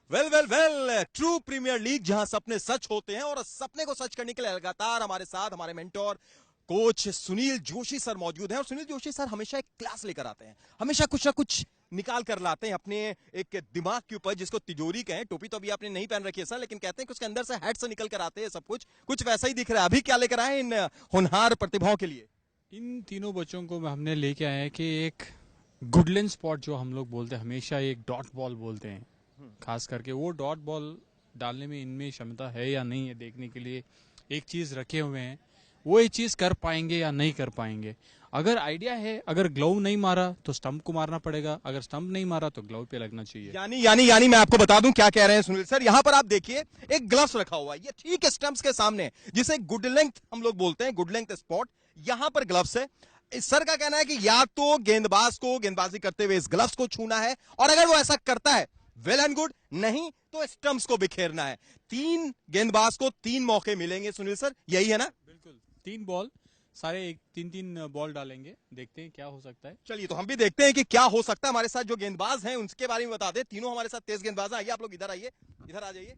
Well well well, true premier league जहां सपने सच होते हैं और सपने को सच करने के लिए लगातार हमारे साथ हमारे mentor coach Sunil Joshi sir मौजूद हैं। और सुनील जोशी सर हमेशा एक क्लास लेकर आते हैं, हमेशा कुछ ना कुछ निकाल कर लाते हैं अपने एक दिमाग के ऊपर, जिसको तिजोरी कहें। टोपी तो अभी आपने नहीं पहन रखी है सर, लेकिन कहते हैं कि उसके अंदर से हेड से निकल कर आते हैं सब कुछ कुछ वैसा ही दिख रहा है। अभी क्या लेकर आए इन होनहार प्रतिभाओं के लिए? इन तीनों बच्चों को हमने लेके आए हैं कि एक गुडलिन स्पॉट जो हम लोग बोलते हैं, हमेशा एक डॉट बॉल बोलते हैं, खास करके वो डॉट बॉल डालने में इनमें क्षमता है या नहीं है देखने के लिए एक चीज रखे हुए हैं। वो ये चीज कर पाएंगे या नहीं कर पाएंगे। अगर आइडिया है, अगर ग्लव नहीं मारा तो स्टंप को मारना पड़ेगा, अगर स्टंप नहीं मारा तो ग्लव पे लगना चाहिए। यानी मैं आपको बता दूं क्या कह रहे हैं सुनील सर। यहां पर आप देखिए एक ग्लव्स रखा हुआ है, ये ठीक है स्टंप्स के सामने, जिसे गुड लेंथ हम लोग बोलते हैं, गुड लेंथ स्पॉट। यहां पर ग्लव्स है। इस सर का कहना है कि या तो गेंदबाज को गेंदबाजी करते हुए इस ग्लव्स को छूना है, और अगर वो ऐसा करता है वेल एंड गुड, नहीं तो स्टंप्स को बिखेरना है। तीन गेंदबाज को तीन मौके मिलेंगे सुनील सर, यही है ना? बिल्कुल, तीन बॉल, सारे एक तीन तीन बॉल डालेंगे, देखते हैं क्या हो सकता है। चलिए तो हम भी देखते हैं कि क्या हो सकता है। हमारे साथ जो गेंदबाज हैं उनके बारे में बता दें। तीनों हमारे साथ तेज गेंदबाज हैं। आइए आप लोग इधर आइए, इधर आ जाइए।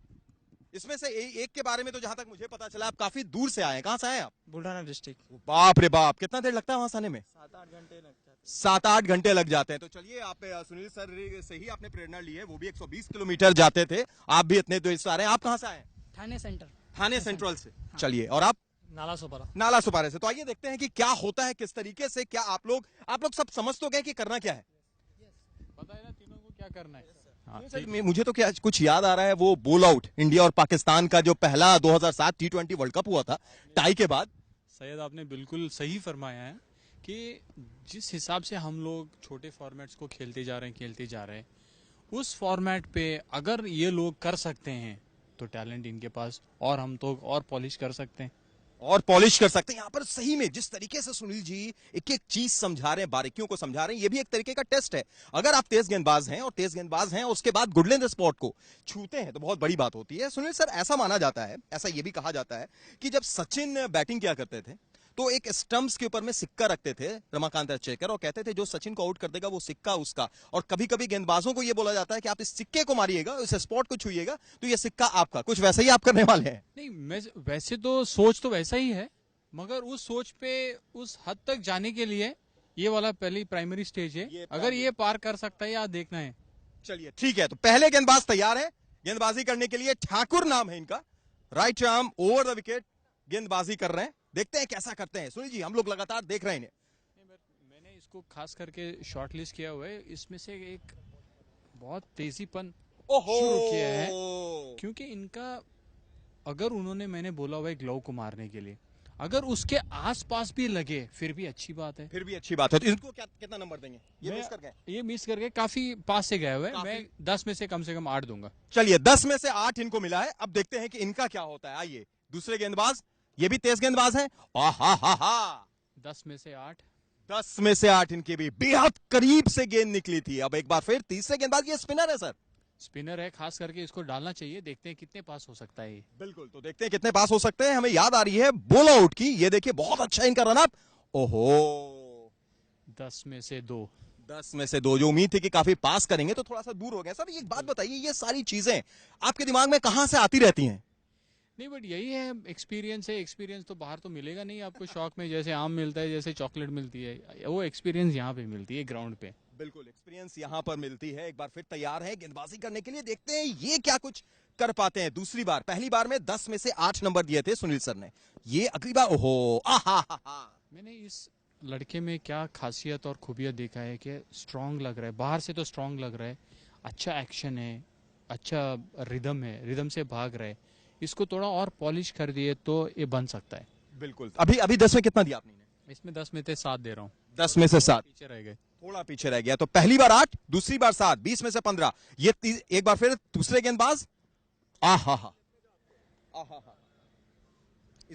इसमें से एक के बारे में तो जहां तक मुझे पता चला आप काफी दूर से आए हैं। कहां से आए हैं आप? बुल्ढाना डिस्ट्रिक्ट। बाप रे बाप, कितना देर लगता है वहां से आने में? 7-8 घंटे लग जाते हैं। 7-8 घंटे लग जाते हैं। तो चलिए, आप सुनील सर से ही आपने प्रेरणा ली है, वो भी 120 किलोमीटर जाते थे, आप भी इतने दूर से आ रहे हैं। आप कहां से आए हैं? थाने सेंटर। थाने सेंट्रल से। चलिए, और आप? नाला सोपारा। नाला सुपारे से। तो आइए देखते हैं कि क्या होता है, किस तरीके से, क्या आप लोग सब समझ तो गए कि करना क्या है? पता है ना तीनों को क्या करना है। हाँ, सर, मुझे तो क्या कुछ याद आ रहा है, वो बोल आउट इंडिया और पाकिस्तान का जो पहला 2007 T20 वर्ल्ड कप हुआ था टाई के बाद। सैयद आपने बिल्कुल सही फरमाया है कि जिस हिसाब से हम लोग छोटे फॉर्मेट्स को खेलते जा रहे हैं, उस फॉर्मेट पे अगर ये लोग कर सकते हैं तो टैलेंट इनके पास, और हम तो और पॉलिश कर सकते हैं। और पॉलिश कर सकते हैं। यहां पर सही में जिस तरीके से सुनील जी एक एक चीज समझा रहे हैं, बारीकियों को समझा रहे हैं, ये भी एक तरीके का टेस्ट है। अगर आप तेज गेंदबाज हैं और तेज गेंदबाज हैं उसके बाद गुडलैंड स्पॉट को छूते हैं तो बहुत बड़ी बात होती है। सुनील सर, ऐसा माना जाता है, ऐसा ये भी कहा जाता है कि जब सचिन बैटिंग किया करते थे तो एक स्टंप्स के ऊपर में सिक्का रखते थे रमाकांत अचरेकर, और कहते थे जो सचिन को आउट कर देगा वो सिक्का उसका। और कभी कभी गेंदबाजों को ये बोला जाता है कि आप इस सिक्के को मारिएगा, इस स्पॉट को छुइएगा तो ये सिक्का आपका। कुछ वैसा ही आप करने वाले हैं? नहीं, मैं वैसे तो सोच तो वैसा ही है, मगर उस सोच पे उस हद तक जाने के लिए ये वाला पहली प्राइमरी स्टेज है। अगर ये पार कर सकता है या देखना है। चलिए ठीक है, तो पहले गेंदबाज तैयार है गेंदबाजी करने के लिए। ठाकुर नाम है इनका, right arm over the wicket गेंदबाजी कर रहे हैं। देखते हैं कैसा करते हैं सुनील जी, हम लोग लगातार देख रहे हैं इन्हें। मैंने इसको खास करके शॉर्ट लिस्ट किया हुआ है, इसमें से एक बहुत तेजीपन शुरू किया है, क्योंकि इनका अगर उन्होंने, मैंने बोला हुआ है ग्लव को मारने के लिए, अगर उसके आसपास भी लगे फिर भी अच्छी बात है। फिर भी अच्छी बात है। तो इनको कितना नंबर देंगे? ये मिस करके काफी पास से गए हुए, मैं 10 में से कम 8 दूंगा। चलिए, 10 में से 8 इनको मिला है। अब देखते हैं कि इनका क्या होता है। आइए, दूसरे गेंदबाज, ये भी तेज गेंदबाज है। 10 में से 8। 10 में से 8 इनकी भी बेहद करीब से गेंद निकली थी। अब एक बार फिर तीसरे गेंदबाज, ये स्पिनर है सर। स्पिनर है, खास करके इसको डालना चाहिए, देखते हैं कितने पास हो सकता है। बिल्कुल, तो देखते हैं कितने पास हो सकते हैं। हमें याद आ रही है बोल आउट की, ये देखिए बहुत अच्छा इनका रन अप। ओहो, 10 में से 2। 10 में से 2, जो उम्मीद थी कि काफी पास करेंगे तो थोड़ा सा दूर हो गए। सर एक बात बताइए, ये सारी चीजें आपके दिमाग में कहां से आती रहती हैं? नहीं, बट यही है, एक्सपीरियंस है। एक्सपीरियंस तो बाहर तो मिलेगा नहीं आपको शौक में, जैसे आम मिलता है, जैसे चॉकलेट मिलती है, वो एक्सपीरियंस यहाँ पे मिलती है ग्राउंड पे। बिल्कुल, एक्सपीरियंस यहां पर मिलती है। एक बार फिर तैयार है गेंदबाजी करने के लिए, देखते हैं ये क्या कुछ कर पाते हैं। दूसरी बार, पहली बार में 10 में से 8 नंबर दिए थे सुनील सर ने, ये अगली बार ओहो मैंने इस लड़के में क्या खासियत और खूबियत देखा है कि स्ट्रांग लग रहा है, बाहर से तो स्ट्रांग लग रहा है, अच्छा एक्शन है, अच्छा रिदम है, रिदम से भाग रहा है। इसको थोड़ा और पॉलिश कर दिए तो ये बन सकता है। बिल्कुल। अभी 10 में कितना दिया आपने? इसमें 10 में से 7 दे रहा हूँ। 10 में से 7 पीछे रह गए, थोड़ा पीछे रह गया। तो पहली बार 8, दूसरी बार 7, 20 में से 15। ये एक बार फिर दूसरे गेंदबाज, आहा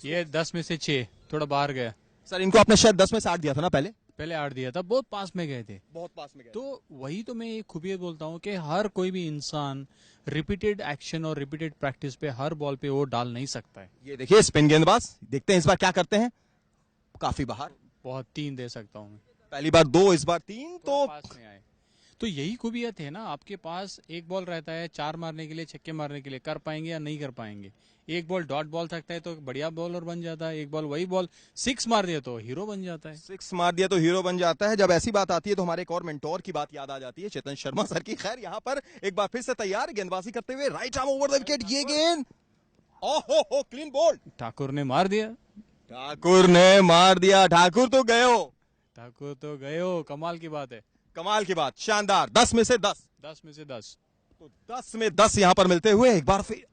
ये 10 में से 6, थोड़ा बाहर गया। सर इनको आपने शायद 10 में से 8 दिया था ना पहले? पहले 8 दिया था, बहुत पास में गए थे। बहुत पास में गए। तो वही तो मैं एक खूबियत बोलता हूँ कि हर कोई भी इंसान रिपीटेड एक्शन और रिपीटेड प्रैक्टिस पे हर बॉल पे वो डाल नहीं सकता है। ये देखिए स्पिन गेंदबाज, देखते हैं इस बार क्या करते हैं। काफी बाहर, बहुत 3 दे सकता हूँ मैं। पहली बार 2, इस बार 3, तो पास में आए। तो यही खूबियत है ना, आपके पास एक बॉल रहता है 4 मारने के लिए, छक्के मारने के लिए, कर पाएंगे या नहीं कर पाएंगे। एक बॉल डॉट बॉल सकता है तो बढ़िया बॉलर बन जाता है, एक बॉल वही बॉल 6 मार दिया तो हीरो बन जाता है। 6 मार दिया तो हीरो बन जाता है। जब ऐसी बात आती है तो हमारे एक और मेंटोर की बात याद आ जाती है, चेतन शर्मा सर की। खैर यहाँ पर एक बार फिर से तैयार गेंदबाजी करते हुए, right arm over the wicket, ये गेंद ओहो क्लीन बोल्ड। ठाकुर ने मार दिया, ठाकुर ने मार दिया, ठाकुर तो गए हो, ठाकुर तो गए हो, कमाल की बात है। कमाल की बात, शानदार। 10 में से 10, 10 में से 10, तो 10 में 10 यहां पर मिलते हुए एक बार फिर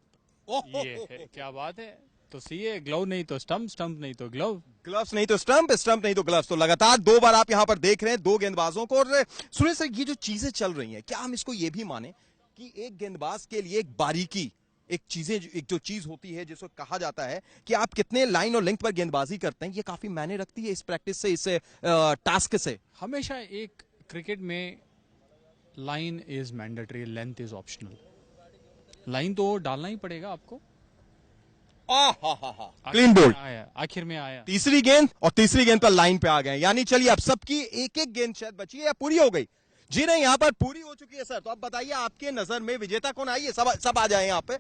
ये है, क्या बात है। तो सीए ग्लव नहीं तो स्टंप, स्टंप नहीं तो ग्लव। ग्लव्स नहीं तो स्टंप, स्टंप नहीं तो ग्लव्स। तो लगातार 2 बार आप यहां पर देख रहे हैं 2 गेंदबाजों को। और सुनिए सर, ये जो चीजें चल रही हैं, क्या हम इसको ये भी माने कि एक गेंदबाज के लिए एक बारीकी, एक जो चीज होती है जिसको कहा जाता है कि आप कितने लाइन और लेंथ पर गेंदबाजी करते हैं, ये काफी मायने रखती है इस प्रैक्टिस से, इस टास्क से। हमेशा एक क्रिकेट में line is mandatory, length is optional. Line तो डालना ही पड़ेगा आपको। क्लीन बोल्ड, आखिर में आया। तीसरी गेंद, और तीसरी गेंद पर लाइन पे आ गए। यानी चलिए अब सबकी एक एक गेंद शायद बची है या पूरी हो गई। जी नहीं, यहाँ पर पूरी हो चुकी है सर। तो अब बताइए आपके नजर में विजेता कौन आई है? सब आ जाए यहाँ पे।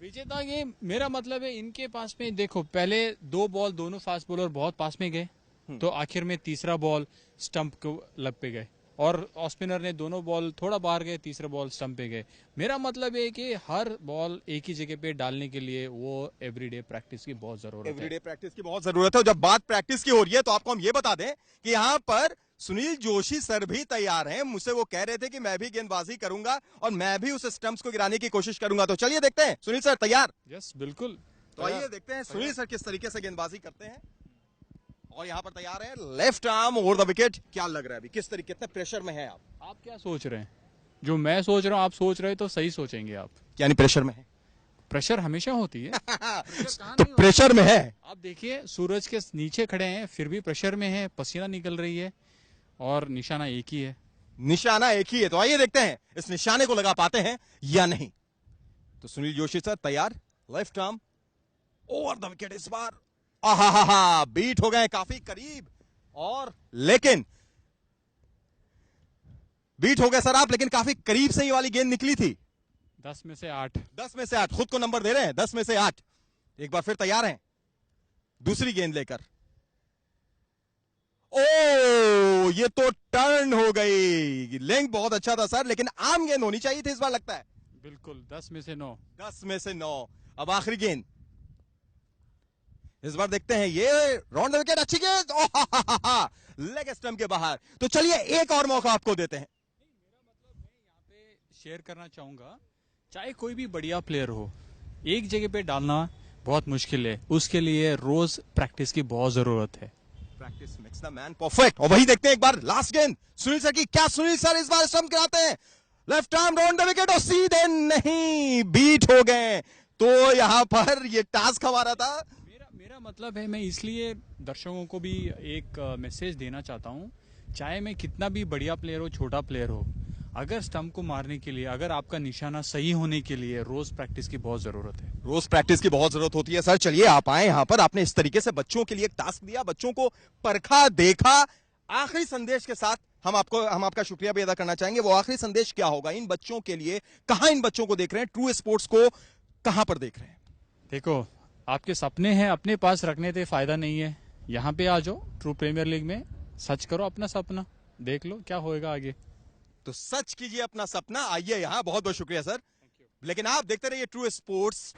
विजेता ये मेरा मतलब है, इनके पास में देखो, पहले 2 बॉल दोनों फास्ट बॉलर बहुत पास में गए, तो आखिर में तीसरा बॉल स्टंप को लग पे गए, और ऑफ स्पिनर ने दोनों बॉल थोड़ा बाहर गए, तीसरा बॉल स्टंप पे गए। मेरा मतलब है कि हर बॉल एक ही जगह पे डालने के लिए वो एवरीडे प्रैक्टिस की बहुत जरूरत है। एवरीडे प्रैक्टिस की बहुत जरूरत है। और जब बात प्रैक्टिस की हो रही है तो आपको हम ये बता दें कि यहाँ पर सुनील जोशी सर भी तैयार हैं। मुझसे वो कह रहे थे कि मैं भी गेंदबाजी करूंगा और मैं भी उस स्टंप्स को गिराने की कोशिश करूंगा। तो चलिए देखते हैं, सुनील सर तैयार? यस, बिल्कुल। तो आइए देखते हैं सुनील सर किस तरीके से गेंदबाजी करते हैं। और यहाँ पर तैयार है, left arm over the wicket. क्या लग रहा है अभी, किस तरीके, कितने प्रेशर में है आप? आप क्या सोच रहे हैं? जो मैं सोच रहा हूँ आप सोच रहे हो तो सही सोचेंगे आप। यानी प्रेशर में है? प्रेशर हमेशा होती है। तो प्रेशर में है। आप देखिए, सूरज के नीचे खड़े हैं फिर भी प्रेशर में है, पसीना निकल रही है, और निशाना एक ही है। निशाना एक ही है। तो आइए देखते हैं इस निशाने को लगा पाते हैं या नहीं। तो सुनील जोशी सर तैयार, left arm over the wicket. इस बार आहा, बीट हो गए काफी करीब, और लेकिन बीट हो गए सर आप, लेकिन काफी करीब से ये वाली गेंद निकली थी। 10 में से 8। 10 में से 8, खुद को नंबर दे रहे हैं। 10 में से 8। एक बार फिर तैयार हैं दूसरी गेंद लेकर। ओ, ये तो टर्न हो गई। लेंथ बहुत अच्छा था सर, लेकिन आम गेंद होनी चाहिए थी इस बार लगता है। बिल्कुल, 10 में से 9। 10 में से 9। अब आखिरी गेंद इस बार देखते हैं, ये राउंड द विकेट, अच्छी गेंद, लेग स्टंप के बाहर। तो चलिए एक और मौका आपको देते हैं। मेरा मतलब मैं यहाँ पे शेयर करना चाहूंगा, चाहे कोई भी बढ़िया प्लेयर हो, एक जगह पे डालना बहुत मुश्किल है, उसके लिए रोज प्रैक्टिस की बहुत जरूरत है। Practice makes the man perfect. और वही देखते हैं एक बार लास्ट गेंद सुनील सर की। क्या सुनील सर इस बार स्टंप कराते हैं? Left arm round the wicket, और सीधे नहीं, बीट हो गए। तो यहां पर ये टास्क हमारा था। मेरा मतलब है, मैं इसलिए दर्शकों को भी एक मैसेज देना चाहता हूँ, चाहे मैं कितना भी बढ़िया प्लेयर हो, छोटा प्लेयर हो, अगर स्टंप को मारने के लिए, अगर आपका निशाना सही होने के लिए रोज प्रैक्टिस की बहुत जरूरत है। रोज प्रैक्टिस की बहुत जरूरत होती है सर। चलिए आप आए यहां पर, आपने इस तरीके से बच्चों के लिए एक टास्क दिया, बच्चों को परखा, देखा। आखिरी संदेश के साथ हम आपका शुक्रिया भी अदा करना चाहेंगे। वो आखिरी संदेश क्या होगा इन बच्चों के लिए? कहां इन बच्चों को देख रहे हैं? ट्रू स्पोर्ट्स को कहां पर देख रहे हैं? देखो, आपके सपने हैं, अपने पास रखने से फायदा नहीं है। यहाँ पे आ जाओ, ट्रू प्रीमियर लीग में सच करो अपना सपना, देख लो क्या होएगा आगे। तो सच कीजिए अपना सपना। आइए यहां, बहुत बहुत शुक्रिया सर। लेकिन आप देखते रहिए ट्रू स्पोर्ट्स।